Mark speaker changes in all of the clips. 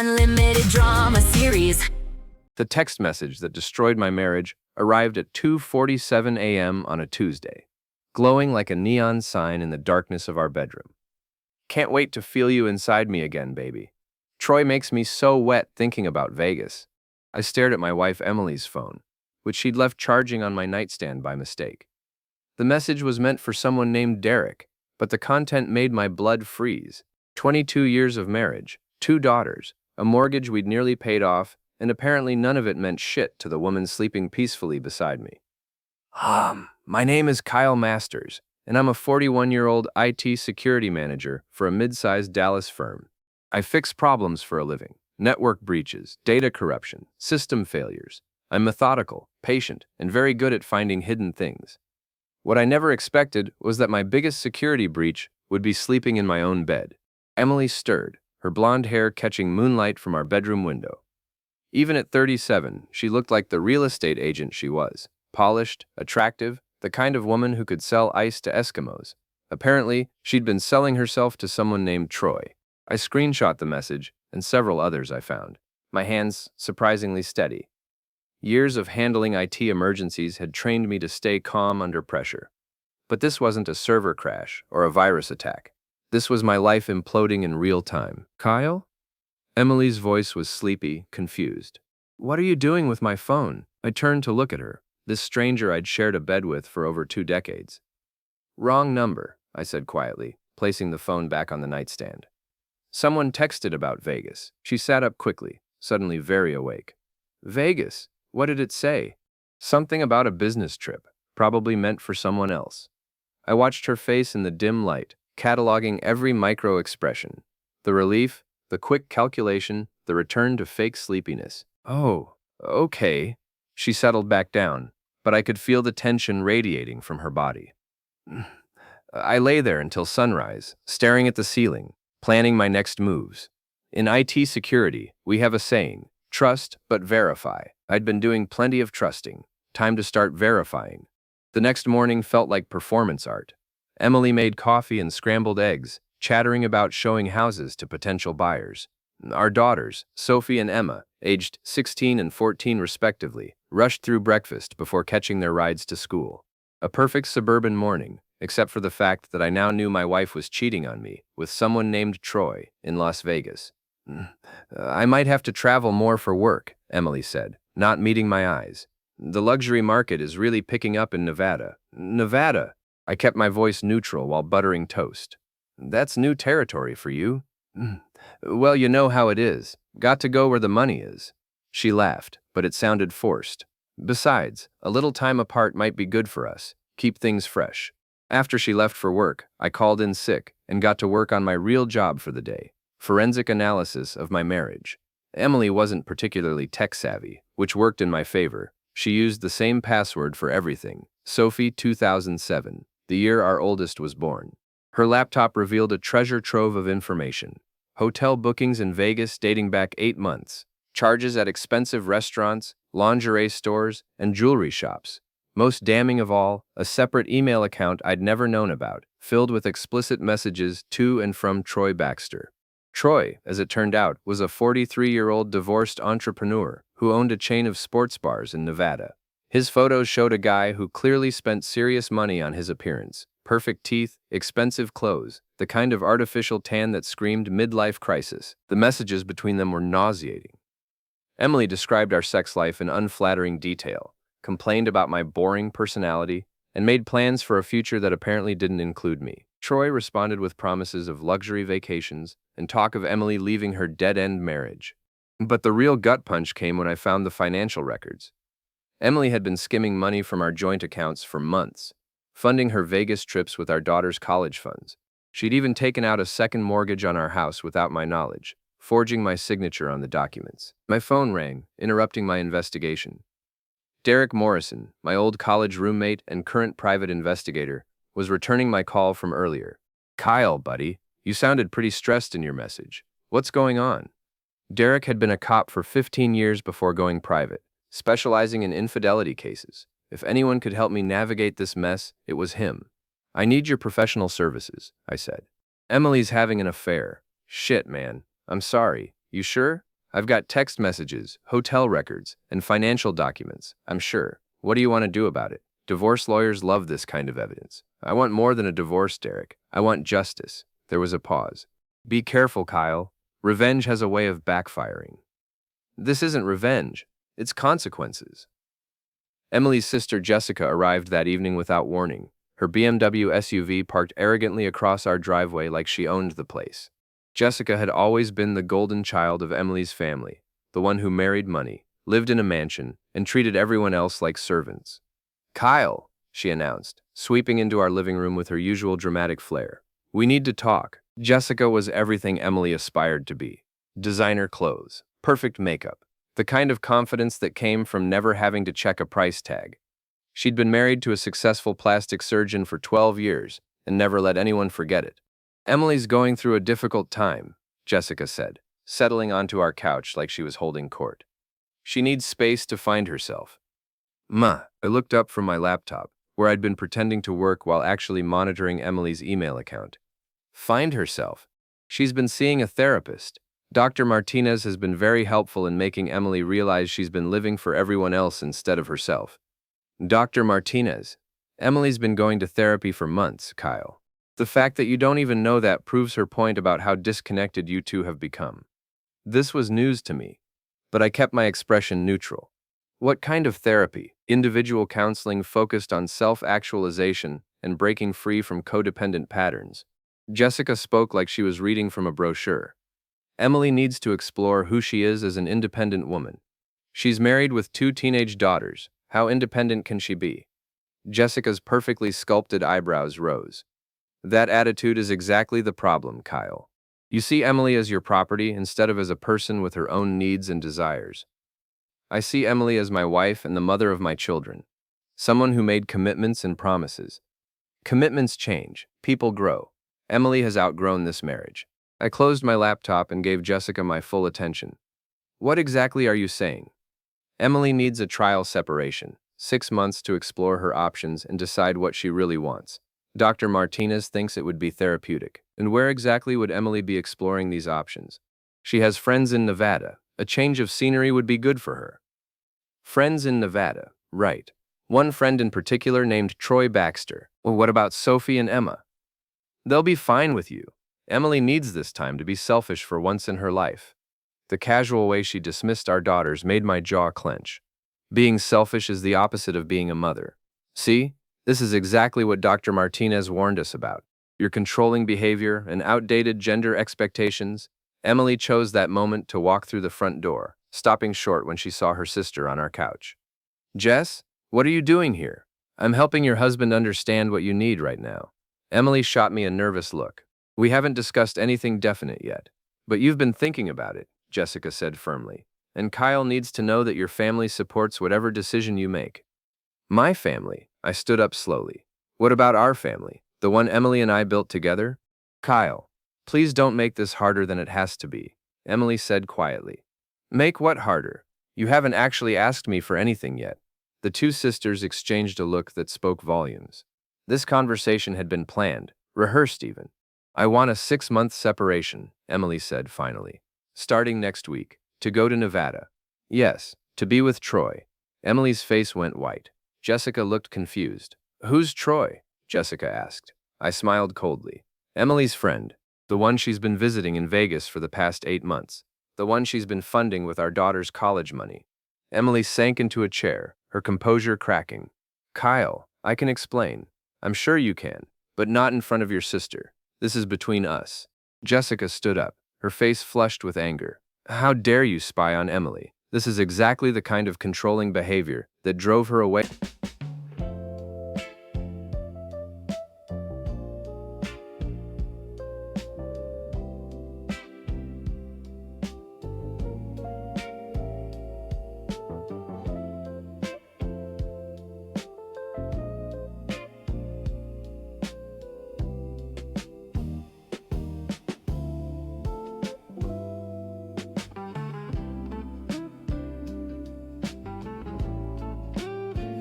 Speaker 1: unlimited drama series.
Speaker 2: The text message that destroyed my marriage arrived at 2:47 a.m. on a Tuesday, glowing like a neon sign in the darkness of our bedroom. Can't wait to feel you inside me again, baby. Troy makes me so wet thinking about Vegas. I stared at my wife Emily's phone, which she'd left charging on my nightstand by mistake. The message was meant for someone named Derek, but the content made my blood freeze. 22 years of marriage, 2 daughters, a mortgage we'd nearly paid off, and apparently none of it meant shit to the woman sleeping peacefully beside me. My name is Kyle Masters, and I'm a 41-year-old IT security manager for a mid-sized Dallas firm. I fix problems for a living: network breaches, data corruption, system failures. I'm methodical, patient, and very good at finding hidden things. What I never expected was that my biggest security breach would be sleeping in my own bed. Emily stirred, her blonde hair catching moonlight from our bedroom window. Even at 37, she looked like the real estate agent she was: polished, attractive, the kind of woman who could sell ice to Eskimos. Apparently, she'd been selling herself to someone named Troy. I screenshot the message, and several others I found, my hands surprisingly steady. Years of handling IT emergencies had trained me to stay calm under pressure. But this wasn't a server crash or a virus attack. This was my life imploding in real time. Kyle? Emily's voice was sleepy, confused. What are you doing with my phone? I turned to look at her, this stranger I'd shared a bed with for over 2 decades. Wrong number, I said quietly, placing the phone back on the nightstand. Someone texted about Vegas. She sat up quickly, suddenly very awake. Vegas? What did it say? Something about a business trip, probably meant for someone else. I watched her face in the dim light, cataloging every micro-expression. The relief, the quick calculation, the return to fake sleepiness. Oh, okay. She settled back down, but I could feel the tension radiating from her body. I lay there until sunrise, staring at the ceiling, planning my next moves. In IT security, we have a saying: trust, but verify. I'd been doing plenty of trusting. Time to start verifying. The next morning felt like performance art. Emily made coffee and scrambled eggs, chattering about showing houses to potential buyers. Our daughters, Sophie and Emma, aged 16 and 14 respectively, rushed through breakfast before catching their rides to school. A perfect suburban morning, except for the fact that I now knew my wife was cheating on me with someone named Troy in Las Vegas. I might have to travel more for work, Emily said, not meeting my eyes. The luxury market is really picking up in Nevada. Nevada? I kept my voice neutral while buttering toast. That's new territory for you. Well, you know how it is. Got to go where the money is. She laughed, but it sounded forced. Besides, a little time apart might be good for us. Keep things fresh. After she left for work, I called in sick and got to work on my real job for the day: forensic analysis of my marriage. Emily wasn't particularly tech-savvy, which worked in my favor. She used the same password for everything: Sophie 2007, the year our oldest was born. Her laptop revealed a treasure trove of information: hotel bookings in Vegas dating back 8 months, charges at expensive restaurants, lingerie stores, and jewelry shops. Most damning of all, a separate email account I'd never known about, filled with explicit messages to and from Troy Baxter. Troy, as it turned out, was a 43-year-old divorced entrepreneur who owned a chain of sports bars in Nevada. His photos showed a guy who clearly spent serious money on his appearance: perfect teeth, expensive clothes, the kind of artificial tan that screamed midlife crisis. The messages between them were nauseating. Emily described our sex life in unflattering detail, complained about my boring personality, and made plans for a future that apparently didn't include me. Troy responded with promises of luxury vacations and talk of Emily leaving her dead-end marriage. But the real gut punch came when I found the financial records. Emily had been skimming money from our joint accounts for months, funding her Vegas trips with our daughter's college funds. She'd even taken out a second mortgage on our house without my knowledge, forging my signature on the documents. My phone rang, interrupting my investigation. Derek Morrison, my old college roommate and current private investigator, was returning my call from earlier. Kyle, buddy, you sounded pretty stressed in your message. What's going on? Derek had been a cop for 15 years before going private, specializing in infidelity cases. If anyone could help me navigate this mess, it was him. I need your professional services, I said. Emily's having an affair. Shit, man. I'm sorry. You sure? I've got text messages, hotel records, and financial documents, I'm sure. What do you want to do about it? Divorce lawyers love this kind of evidence. I want more than a divorce, Derek. I want justice. There was a pause. Be careful, Kyle. Revenge has a way of backfiring. This isn't revenge. It's consequences. Emily's sister Jessica arrived that evening without warning. Her BMW SUV parked arrogantly across our driveway like she owned the place. Jessica had always been the golden child of Emily's family, the one who married money, lived in a mansion, and treated everyone else like servants. Kyle, she announced, sweeping into our living room with her usual dramatic flair. We need to talk. Jessica was everything Emily aspired to be. Designer clothes, perfect makeup, the kind of confidence that came from never having to check a price tag. She'd been married to a successful plastic surgeon for 12 years and never let anyone forget it. Emily's going through a difficult time, Jessica said, settling onto our couch like she was holding court. She needs space to find herself. Ma, I looked up from my laptop, where I'd been pretending to work while actually monitoring Emily's email account. Find herself. She's been seeing a therapist. Dr. Martinez has been very helpful in making Emily realize she's been living for everyone else instead of herself. Dr. Martinez. Emily's been going to therapy for months, Kyle. The fact that you don't even know that proves her point about how disconnected you two have become. This was news to me, but I kept my expression neutral. What kind of therapy? Individual counseling focused on self-actualization and breaking free from codependent patterns. Jessica spoke like she was reading from a brochure. Emily needs to explore who she is as an independent woman. She's married with 2 teenage daughters. How independent can she be? Jessica's perfectly sculpted eyebrows rose. That attitude is exactly the problem, Kyle. You see Emily as your property instead of as a person with her own needs and desires. I see Emily as my wife and the mother of my children. Someone who made commitments and promises. Commitments change. People grow. Emily has outgrown this marriage. I closed my laptop and gave Jessica my full attention. What exactly are you saying? Emily needs a trial separation, 6 months to explore her options and decide what she really wants. Dr. Martinez thinks it would be therapeutic. And where exactly would Emily be exploring these options? She has friends in Nevada. A change of scenery would be good for her. Friends in Nevada, right. One friend in particular named Troy Baxter. Well, what about Sophie and Emma? They'll be fine with you. Emily needs this time to be selfish for once in her life. The casual way she dismissed our daughters made my jaw clench. Being selfish is the opposite of being a mother. See? This is exactly what Dr. Martinez warned us about. Your controlling behavior and outdated gender expectations. Emily chose that moment to walk through the front door, stopping short when she saw her sister on our couch. Jess, what are you doing here? I'm helping your husband understand what you need right now. Emily shot me a nervous look. We haven't discussed anything definite yet, but you've been thinking about it, Jessica said firmly. And Kyle needs to know that your family supports whatever decision you make. My family? I stood up slowly. What about our family? The one Emily and I built together? Kyle, please don't make this harder than it has to be, Emily said quietly. Make what harder? You haven't actually asked me for anything yet. The 2 sisters exchanged a look that spoke volumes. This conversation had been planned, rehearsed even. I want a 6-month separation, Emily said finally. Starting next week, to go to Nevada. Yes, to be with Troy. Emily's face went white. Jessica looked confused. Who's Troy? Jessica asked. I smiled coldly. Emily's friend, the one she's been visiting in Vegas for the past 8 months, the one she's been funding with our daughter's college money. Emily sank into a chair, her composure cracking. Kyle, I can explain. I'm sure you can, but not in front of your sister. This is between us. Jessica stood up, her face flushed with anger. How dare you spy on Emily? This is exactly the kind of controlling behavior that drove her away.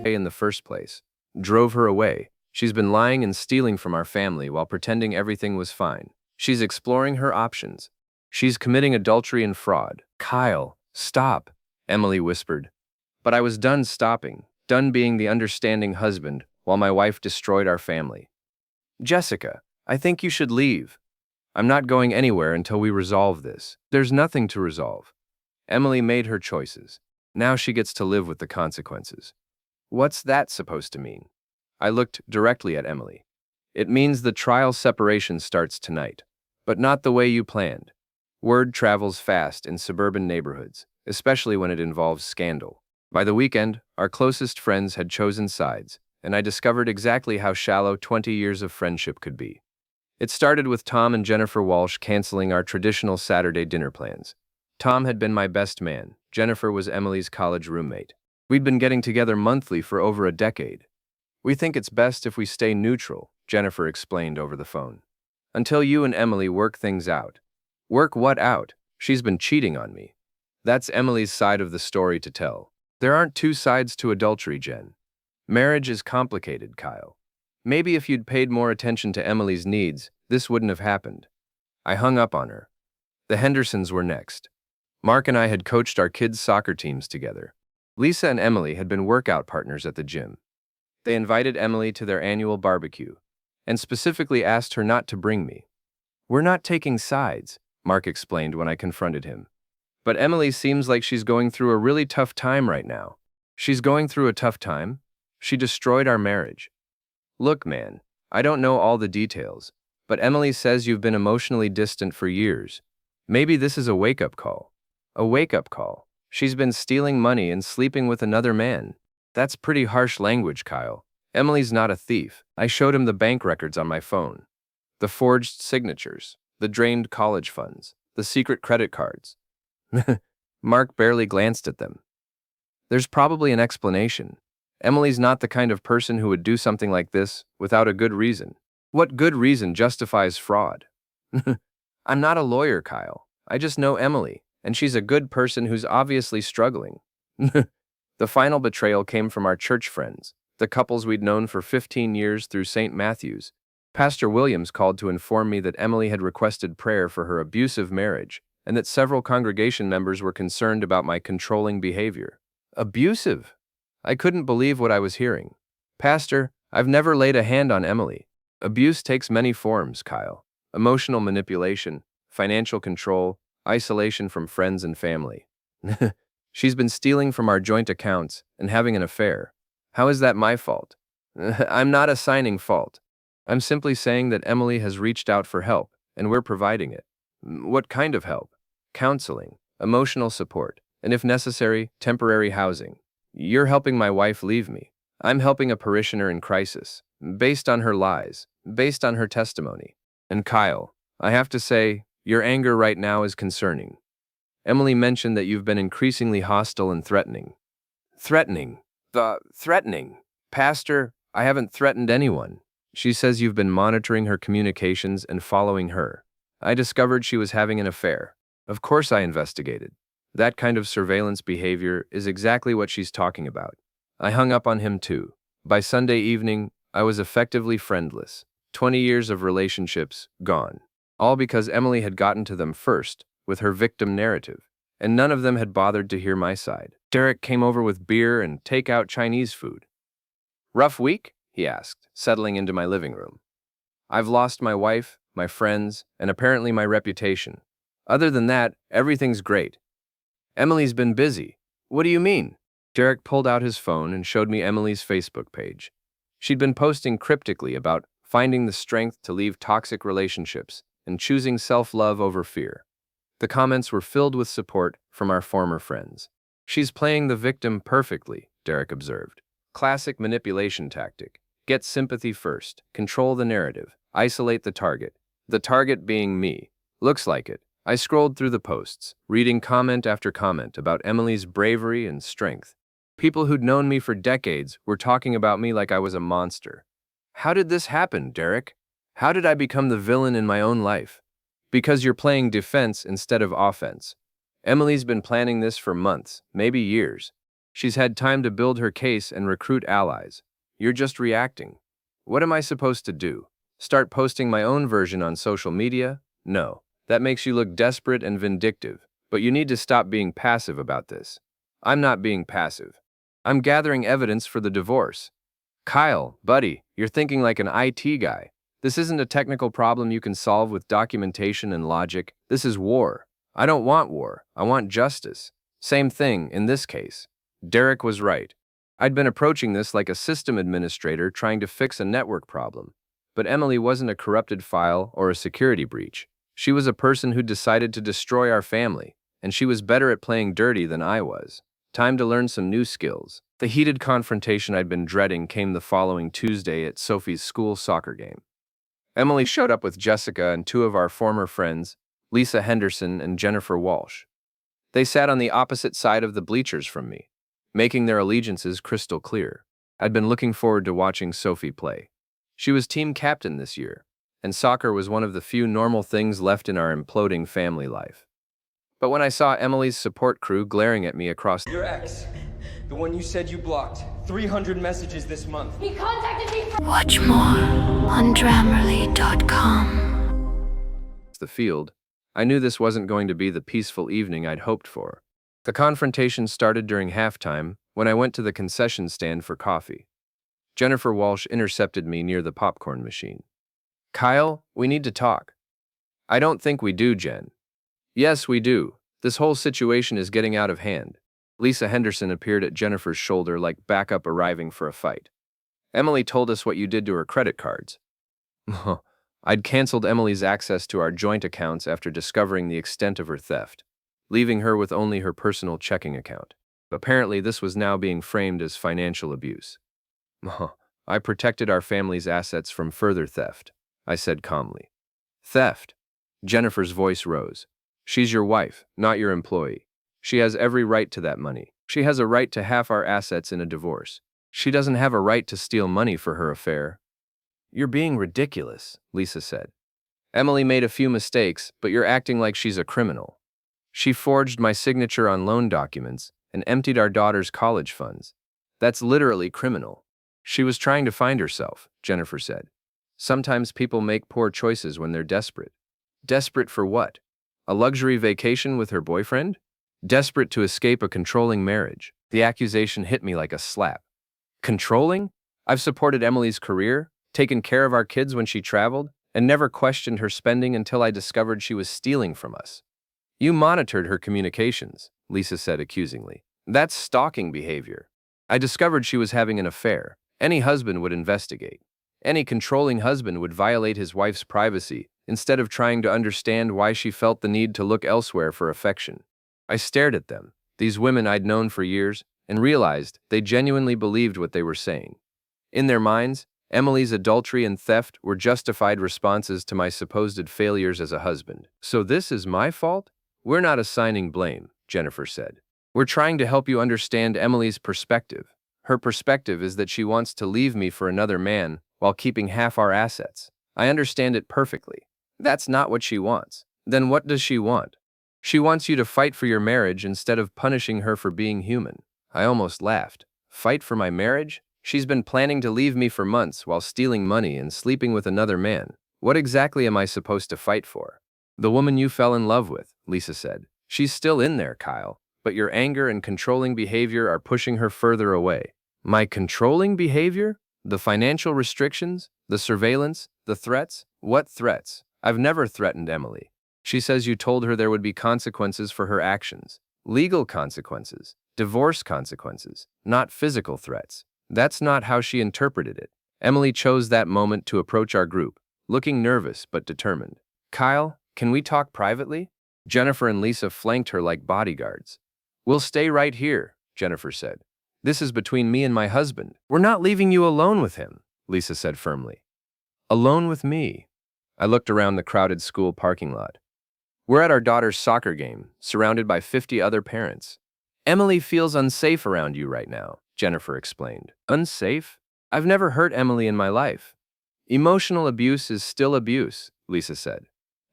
Speaker 2: In the first place. Drove her away. She's been lying and stealing from our family while pretending everything was fine. She's exploring her options. She's committing adultery and fraud. Kyle, stop, Emily whispered. But I was done stopping, done being the understanding husband while my wife destroyed our family. Jessica, I think you should leave. I'm not going anywhere until we resolve this. There's nothing to resolve. Emily made her choices. Now she gets to live with the consequences. What's that supposed to mean? I looked directly at Emily. It means the trial separation starts tonight, but not the way you planned. Word travels fast in suburban neighborhoods, especially when it involves scandal. By the weekend, our closest friends had chosen sides, and I discovered exactly how shallow 20 years of friendship could be. It started with Tom and Jennifer Walsh canceling our traditional Saturday dinner plans. Tom had been my best man. Jennifer was Emily's college roommate. We'd been getting together monthly for over a decade. We think it's best if we stay neutral, Jennifer explained over the phone. Until you and Emily work things out. Work what out? She's been cheating on me. That's Emily's side of the story to tell. There aren't two sides to adultery, Jen. Marriage is complicated, Kyle. Maybe if you'd paid more attention to Emily's needs, this wouldn't have happened. I hung up on her. The Hendersons were next. Mark and I had coached our kids' soccer teams together. Lisa and Emily had been workout partners at the gym. They invited Emily to their annual barbecue, and specifically asked her not to bring me. We're not taking sides, Mark explained when I confronted him. But Emily seems like she's going through a really tough time right now. She's going through a tough time? She destroyed our marriage. Look, man, I don't know all the details, but Emily says you've been emotionally distant for years. Maybe this is a wake-up call. A wake-up call. She's been stealing money and sleeping with another man. That's pretty harsh language, Kyle. Emily's not a thief. I showed him the bank records on my phone. The forged signatures, the drained college funds, the secret credit cards. Mark barely glanced at them. There's probably an explanation. Emily's not the kind of person who would do something like this without a good reason. What good reason justifies fraud? I'm not a lawyer, Kyle. I just know Emily, and she's a good person who's obviously struggling. The final betrayal came from our church friends, the couples we'd known for 15 years through St. Matthew's. Pastor Williams called to inform me that Emily had requested prayer for her abusive marriage, and that several congregation members were concerned about my controlling behavior. Abusive? I couldn't believe what I was hearing. Pastor, I've never laid a hand on Emily. Abuse takes many forms, Kyle. Emotional manipulation, financial control, isolation from friends and family. She's been stealing from our joint accounts and having an affair. How is that my fault? I'm not assigning fault. I'm simply saying that Emily has reached out for help, and we're providing it. What kind of help? Counseling, emotional support, and if necessary, temporary housing. You're helping my wife leave me. I'm helping a parishioner in crisis, based on her lies, based on her testimony. And Kyle, I have to say, your anger right now is concerning. Emily mentioned that you've been increasingly hostile and threatening. Threatening? Threatening? Pastor, I haven't threatened anyone. She says you've been monitoring her communications and following her. I discovered she was having an affair. Of course I investigated. That kind of surveillance behavior is exactly what she's talking about. I hung up on him too. By Sunday evening, I was effectively friendless. 20 years of relationships gone. All because Emily had gotten to them first, with her victim narrative, and none of them had bothered to hear my side. Derek came over with beer and take-out Chinese food. Rough week? He asked, settling into my living room. I've lost my wife, my friends, and apparently my reputation. Other than that, everything's great. Emily's been busy. What do you mean? Derek pulled out his phone and showed me Emily's Facebook page. She'd been posting cryptically about finding the strength to leave toxic relationships and choosing self-love over fear. The comments were filled with support from our former friends. She's playing the victim perfectly, Derek observed. Classic manipulation tactic. Get sympathy first, control the narrative, isolate the target being me. Looks like it. I scrolled through the posts, reading comment after comment about Emily's bravery and strength. People who'd known me for decades were talking about me like I was a monster. How did this happen, Derek? How did I become the villain in my own life? Because you're playing defense instead of offense. Emily's been planning this for months, maybe years. She's had time to build her case and recruit allies. You're just reacting. What am I supposed to do? Start posting my own version on social media? No. That makes you look desperate and vindictive. But you need to stop being passive about this. I'm not being passive. I'm gathering evidence for the divorce. Kyle, buddy, you're thinking like an IT guy. This isn't a technical problem you can solve with documentation and logic. This is war. I don't want war. I want justice. Same thing in this case. Derek was right. I'd been approaching this like a system administrator trying to fix a network problem. But Emily wasn't a corrupted file or a security breach. She was a person who decided to destroy our family, and she was better at playing dirty than I was. Time to learn some new skills. The heated confrontation I'd been dreading came the following Tuesday at Sophie's school soccer game. Emily showed up with Jessica and two of our former friends, Lisa Henderson and Jennifer Walsh. They sat on the opposite side of the bleachers from me, making their allegiances crystal clear. I'd been looking forward to watching Sophie play. She was team captain this year, and soccer was one of the few normal things left in our imploding family life. But when I saw Emily's support crew glaring at me across
Speaker 3: Your ex, the one you said you blocked, 300 messages this month.
Speaker 1: He contacted me from
Speaker 4: Watch more on Grammarly.com.
Speaker 2: the field, I knew this wasn't going to be the peaceful evening I'd hoped for. The confrontation started during halftime when I went to the concession stand for coffee. Jennifer Walsh intercepted me near the popcorn machine. Kyle, we need to talk. I don't think we do, Jen. Yes, we do. This whole situation is getting out of hand. Lisa Henderson appeared at Jennifer's shoulder like backup arriving for a fight. Emily told us what you did to her credit cards. I'd canceled Emily's access to our joint accounts after discovering the extent of her theft, leaving her with only her personal checking account. Apparently, this was now being framed as financial abuse. I protected our family's assets from further theft, I said calmly. Theft? Jennifer's voice rose. She's your wife, not your employee. She has every right to that money. She has a right to half our assets in a divorce. She doesn't have a right to steal money for her affair. You're being ridiculous, Lisa said. Emily made a few mistakes, but you're acting like she's a criminal. She forged my signature on loan documents and emptied our daughter's college funds. That's literally criminal. She was trying to find herself, Jennifer said. Sometimes people make poor choices when they're desperate. Desperate for what? A luxury vacation with her boyfriend? Desperate to escape a controlling marriage. The accusation hit me like a slap. Controlling? I've supported Emily's career, taken care of our kids when she traveled, and never questioned her spending until I discovered she was stealing from us. You monitored her communications, Lisa said accusingly. That's stalking behavior. I discovered she was having an affair. Any husband would investigate. Any controlling husband would violate his wife's privacy instead of trying to understand why she felt the need to look elsewhere for affection. I stared at them, these women I'd known for years, and realized they genuinely believed what they were saying. In their minds, Emily's adultery and theft were justified responses to my supposed failures as a husband. So this is my fault? We're not assigning blame, Jennifer said. We're trying to help you understand Emily's perspective. Her perspective is that she wants to leave me for another man while keeping half our assets. I understand it perfectly. That's not what she wants. Then what does she want? She wants you to fight for your marriage instead of punishing her for being human. I almost laughed. Fight for my marriage? She's been planning to leave me for months while stealing money and sleeping with another man. What exactly am I supposed to fight for? The woman you fell in love with, Lisa said. She's still in there, Kyle. But your anger and controlling behavior are pushing her further away. My controlling behavior? The financial restrictions? The surveillance? The threats? What threats? I've never threatened Emily. She says you told her there would be consequences for her actions. Legal consequences. Divorce consequences. Not physical threats. That's not how she interpreted it. Emily chose that moment to approach our group, looking nervous but determined. Kyle, can we talk privately? Jennifer and Lisa flanked her like bodyguards. We'll stay right here, Jennifer said. This is between me and my husband. We're not leaving you alone with him, Lisa said firmly. Alone with me? I looked around the crowded school parking lot. We're at our daughter's soccer game, surrounded by 50 other parents. Emily feels unsafe around you right now, Jennifer explained. Unsafe? I've never hurt Emily in my life. Emotional abuse is still abuse, Lisa said.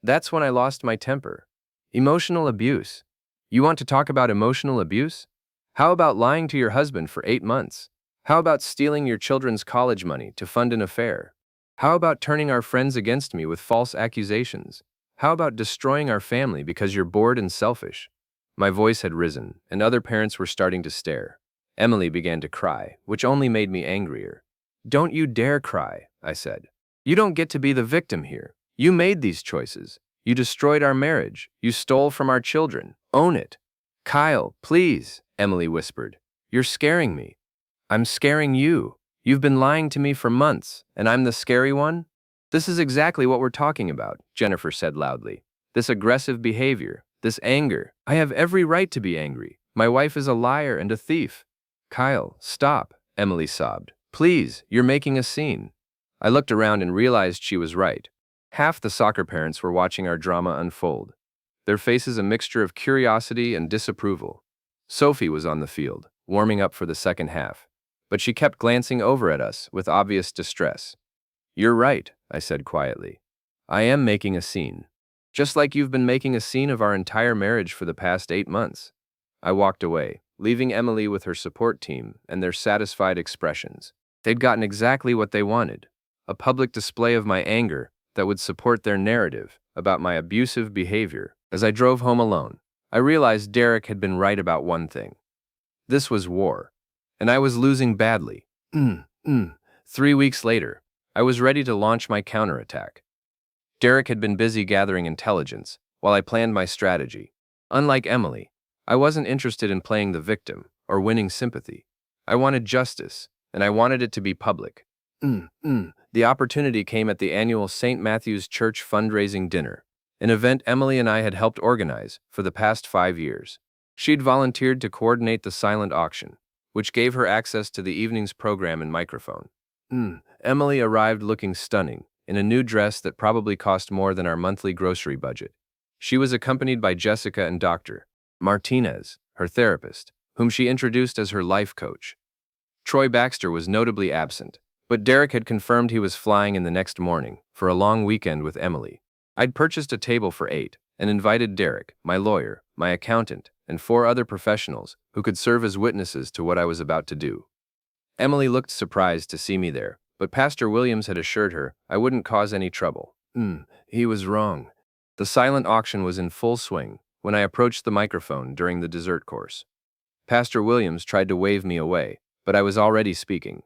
Speaker 2: That's when I lost my temper. Emotional abuse. You want to talk about emotional abuse? How about lying to your husband for 8 months? How about stealing your children's college money to fund an affair? How about turning our friends against me with false accusations? How about destroying our family because you're bored and selfish? My voice had risen, and other parents were starting to stare. Emily began to cry, which only made me angrier. "Don't you dare cry," I said. "You don't get to be the victim here. You made these choices. You destroyed our marriage. You stole from our children. Own it." "Kyle, please," Emily whispered. "You're scaring me." "I'm scaring you. You've been lying to me for months, and I'm the scary one?" "This is exactly what we're talking about," Jennifer said loudly. "This aggressive behavior, this anger. I have every right to be angry. My wife is a liar and a thief." "Kyle, stop," Emily sobbed. "Please, you're making a scene." I looked around and realized she was right. Half the soccer parents were watching our drama unfold, their faces a mixture of curiosity and disapproval. Sophie was on the field, warming up for the second half, but she kept glancing over at us with obvious distress. "You're right," I said quietly. "I am making a scene. Just like you've been making a scene of our entire marriage for the past 8 months." I walked away, leaving Emily with her support team and their satisfied expressions. They'd gotten exactly what they wanted, a public display of my anger that would support their narrative about my abusive behavior. As I drove home alone, I realized Derek had been right about one thing. This was war, and I was losing badly. 3 weeks later, I was ready to launch my counterattack. Derek had been busy gathering intelligence while I planned my strategy. Unlike Emily, I wasn't interested in playing the victim or winning sympathy. I wanted justice, and I wanted it to be public. The opportunity came at the annual St. Matthew's Church fundraising dinner, an event Emily and I had helped organize for the past 5 years. She'd volunteered to coordinate the silent auction, which gave her access to the evening's program and microphone. Emily arrived looking stunning, in a new dress that probably cost more than our monthly grocery budget. She was accompanied by Jessica and Dr. Martinez, her therapist, whom she introduced as her life coach. Troy Baxter was notably absent, but Derek had confirmed he was flying in the next morning for a long weekend with Emily. I'd purchased a table for 8 and invited Derek, my lawyer, my accountant, and 4 other professionals who could serve as witnesses to what I was about to do. Emily looked surprised to see me there, but Pastor Williams had assured her I wouldn't cause any trouble. He was wrong. The silent auction was in full swing when I approached the microphone during the dessert course. Pastor Williams tried to wave me away, but I was already speaking.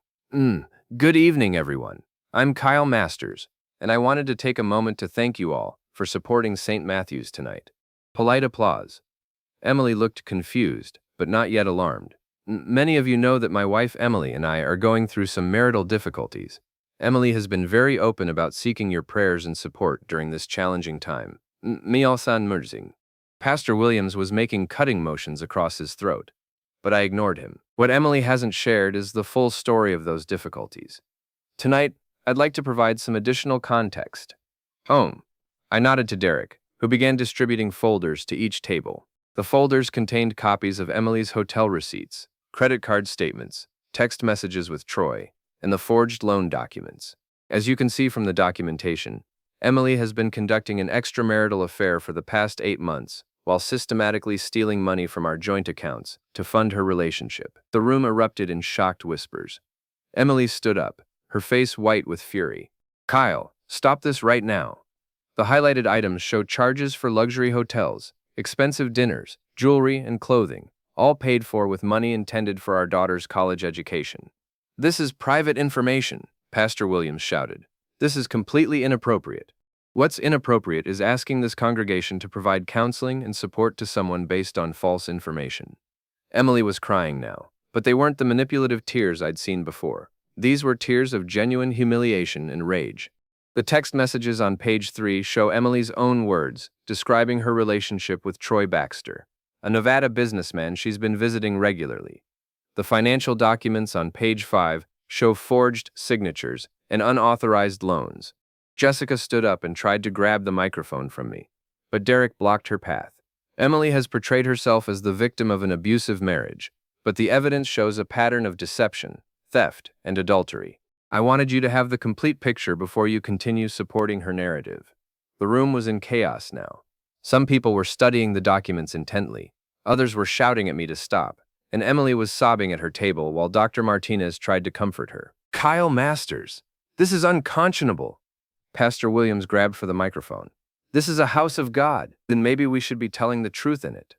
Speaker 2: Good evening, everyone. I'm Kyle Masters, and I wanted to take a moment to thank you all for supporting St. Matthew's tonight. Polite applause. Emily looked confused, but not yet alarmed. Many of you know that my wife Emily and I are going through some marital difficulties. Emily has been very open about seeking your prayers and support during this challenging time. Mialsan Murzing. Pastor Williams was making cutting motions across his throat, but I ignored him. What Emily hasn't shared is the full story of those difficulties. Tonight, I'd like to provide some additional context. I nodded to Derek, who began distributing folders to each table. The folders contained copies of Emily's hotel receipts, credit card statements, text messages with Troy, and the forged loan documents. As you can see from the documentation, Emily has been conducting an extramarital affair for the past 8 months, while systematically stealing money from our joint accounts to fund her relationship. The room erupted in shocked whispers. Emily stood up, her face white with fury. "Kyle, stop this right now." The highlighted items show charges for luxury hotels, expensive dinners, jewelry, and clothing, all paid for with money intended for our daughter's college education. "This is private information," Pastor Williams shouted. "This is completely inappropriate." What's inappropriate is asking this congregation to provide counseling and support to someone based on false information. Emily was crying now, but they weren't the manipulative tears I'd seen before. These were tears of genuine humiliation and rage. The text messages on page 3 show Emily's own words describing her relationship with Troy Baxter, a Nevada businessman she's been visiting regularly. The financial documents on page 5 show forged signatures and unauthorized loans. Jessica stood up and tried to grab the microphone from me, but Derek blocked her path. Emily has portrayed herself as the victim of an abusive marriage, but the evidence shows a pattern of deception, theft, and adultery. I wanted you to have the complete picture before you continue supporting her narrative. The room was in chaos now. Some people were studying the documents intently, others were shouting at me to stop, and Emily was sobbing at her table while Dr. Martinez tried to comfort her. "Kyle Masters, this is unconscionable." Pastor Williams grabbed for the microphone. "This is a house of God. Then maybe we should be telling the truth in it."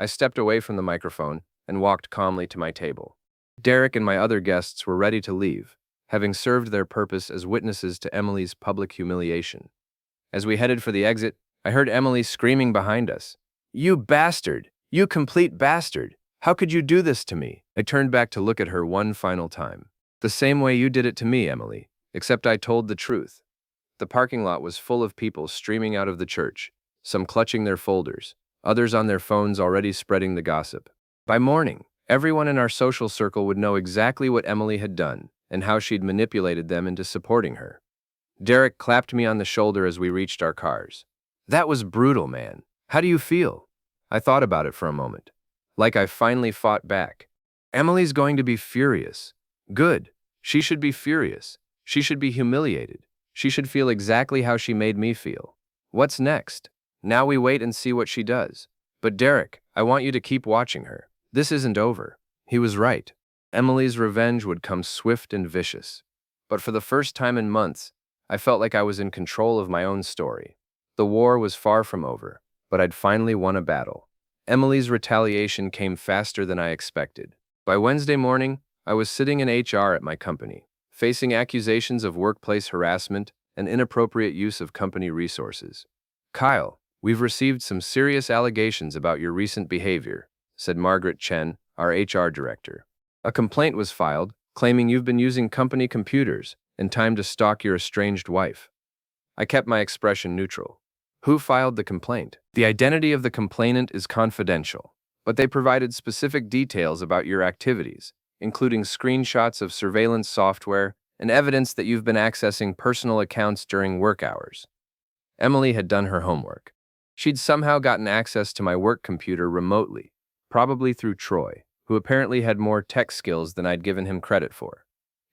Speaker 2: I stepped away from the microphone and walked calmly to my table. Derek and my other guests were ready to leave, having served their purpose as witnesses to Emily's public humiliation. As we headed for the exit, I heard Emily screaming behind us. "You bastard! You complete bastard! How could you do this to me?" I turned back to look at her one final time. "The same way you did it to me, Emily, except I told the truth." The parking lot was full of people streaming out of the church, some clutching their folders, others on their phones already spreading the gossip. By morning, everyone in our social circle would know exactly what Emily had done and how she'd manipulated them into supporting her. Derek clapped me on the shoulder as we reached our cars. "That was brutal, man. How do you feel?" I thought about it for a moment. Like I finally fought back. Emily's going to be furious. Good. She should be furious. She should be humiliated. She should feel exactly how she made me feel. What's next? Now we wait and see what she does. But Derek, I want you to keep watching her. This isn't over. He was right. Emily's revenge would come swift and vicious. But for the first time in months, I felt like I was in control of my own story. The war was far from over, but I'd finally won a battle. Emily's retaliation came faster than I expected. By Wednesday morning, I was sitting in HR at my company, facing accusations of workplace harassment and inappropriate use of company resources. "Kyle, we've received some serious allegations about your recent behavior," said Margaret Chen, our HR director. "A complaint was filed, claiming you've been using company computers in time to stalk your estranged wife." I kept my expression neutral. "Who filed the complaint?" "The identity of the complainant is confidential, but they provided specific details about your activities, including screenshots of surveillance software and evidence that you've been accessing personal accounts during work hours." Emily had done her homework. She'd somehow gotten access to my work computer remotely, probably through Troy, who apparently had more tech skills than I'd given him credit for.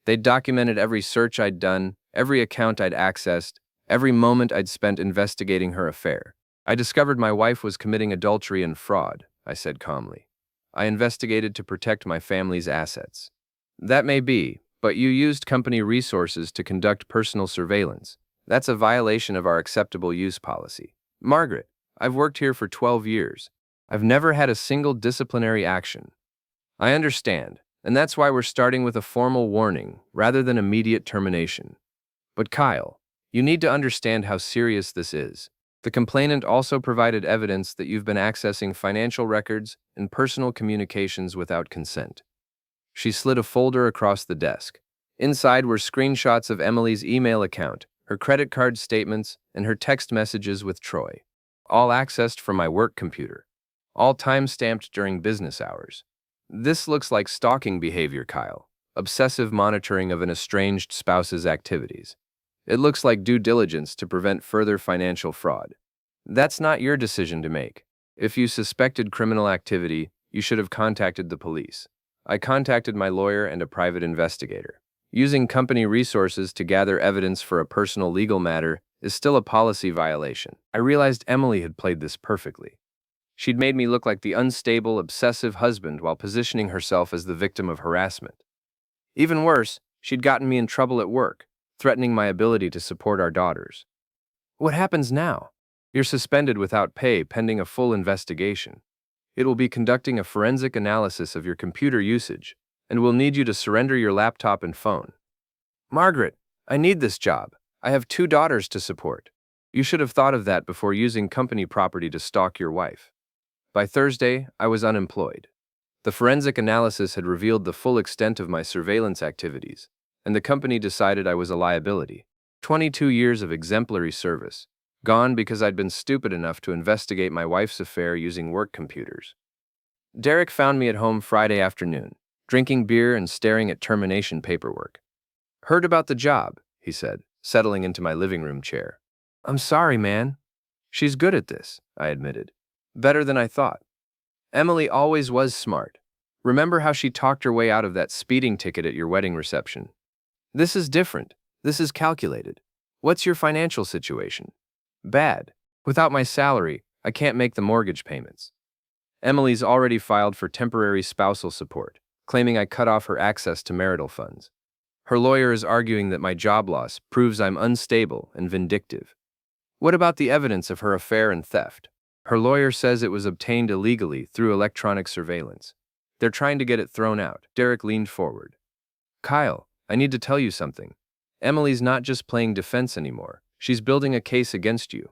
Speaker 2: They'd documented every search I'd done, every account I'd accessed, every moment I'd spent investigating her affair. "I discovered my wife was committing adultery and fraud," I said calmly. "I investigated to protect my family's assets." "That may be, but you used company resources to conduct personal surveillance. That's a violation of our acceptable use policy." "Margaret, I've worked here for 12 years. I've never had a single disciplinary action." "I understand, and that's why we're starting with a formal warning rather than immediate termination. But Kyle, you need to understand how serious this is. The complainant also provided evidence that you've been accessing financial records and personal communications without consent." She slid a folder across the desk. Inside were screenshots of Emily's email account, her credit card statements, and her text messages with Troy. All accessed from my work computer. All time-stamped during business hours. "This looks like stalking behavior, Kyle. Obsessive monitoring of an estranged spouse's activities. It looks like due diligence to prevent further financial fraud. That's not your decision to make. If you suspected criminal activity, you should have contacted the police. I contacted my lawyer and a private investigator. Using company resources to gather evidence for a personal legal matter is still a policy violation." I realized Emily had played this perfectly. She'd made me look like the unstable, obsessive husband while positioning herself as the victim of harassment. Even worse, she'd gotten me in trouble at work, threatening my ability to support our daughters. "What happens now?" "You're suspended without pay pending a full investigation. It will be conducting a forensic analysis of your computer usage, and we'll need you to surrender your laptop and phone." "Margaret, I need this job. I have 2 daughters to support." "You should have thought of that before using company property to stalk your wife." By Thursday, I was unemployed. The forensic analysis had revealed the full extent of my surveillance activities, and the company decided I was a liability. 22 years of exemplary service, gone because I'd been stupid enough to investigate my wife's affair using work computers. Derek found me at home Friday afternoon, drinking beer and staring at termination paperwork. "Heard about the job," he said, settling into my living room chair. "I'm sorry, man." "She's good at this," I admitted. "Better than I thought." "Emily always was smart. Remember how she talked her way out of that speeding ticket at your wedding reception? This is different. This is calculated. What's your financial situation?" "Bad. Without my salary, I can't make the mortgage payments." Emily's already filed for temporary spousal support, claiming I cut off her access to marital funds. Her lawyer is arguing that my job loss proves I'm unstable and vindictive. What about the evidence of her affair and theft? Her lawyer says it was obtained illegally through electronic surveillance. They're trying to get it thrown out. Derek leaned forward. Kyle, I need to tell you something. Emily's not just playing defense anymore. She's building a case against you.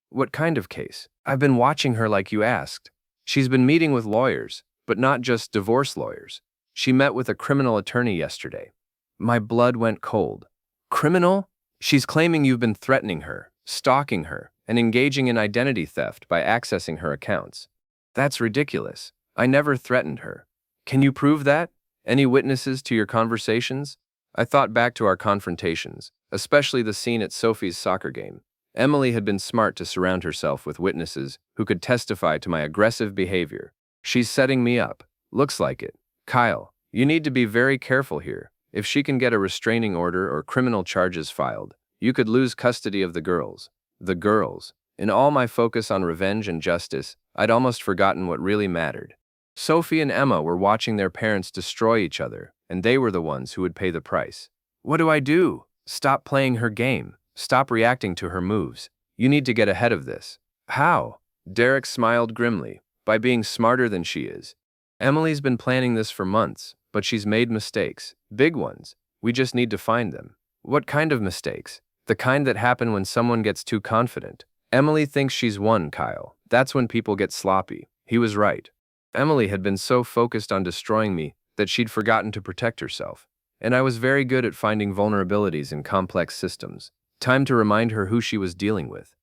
Speaker 2: What kind of case? I've been watching her like you asked. She's been meeting with lawyers, but not just divorce lawyers. She met with a criminal attorney yesterday. My blood went cold. Criminal? She's claiming you've been threatening her, stalking her, and engaging in identity theft by accessing her accounts. That's ridiculous. I never threatened her. Can you prove that? Any witnesses to your conversations? I thought back to our confrontations, especially the scene at Sophie's soccer game. Emily had been smart to surround herself with witnesses who could testify to my aggressive behavior. She's setting me up. Looks like it. Kyle, you need to be very careful here. If she can get a restraining order or criminal charges filed, you could lose custody of the girls. The girls. In all my focus on revenge and justice, I'd almost forgotten what really mattered. Sophie and Emma were watching their parents destroy each other, and they were the ones who would pay the price. What do I do? Stop playing her game. Stop reacting to her moves. You need to get ahead of this. How? Derek smiled grimly. By being smarter than she is. Emily's been planning this for months, but she's made mistakes. Big ones. We just need to find them. What kind of mistakes? The kind that happen when someone gets too confident. Emily thinks she's won, Kyle. That's when people get sloppy. He was right. Emily had been so focused on destroying me that she'd forgotten to protect herself. And I was very good at finding vulnerabilities in complex systems. Time to remind her who she was dealing with.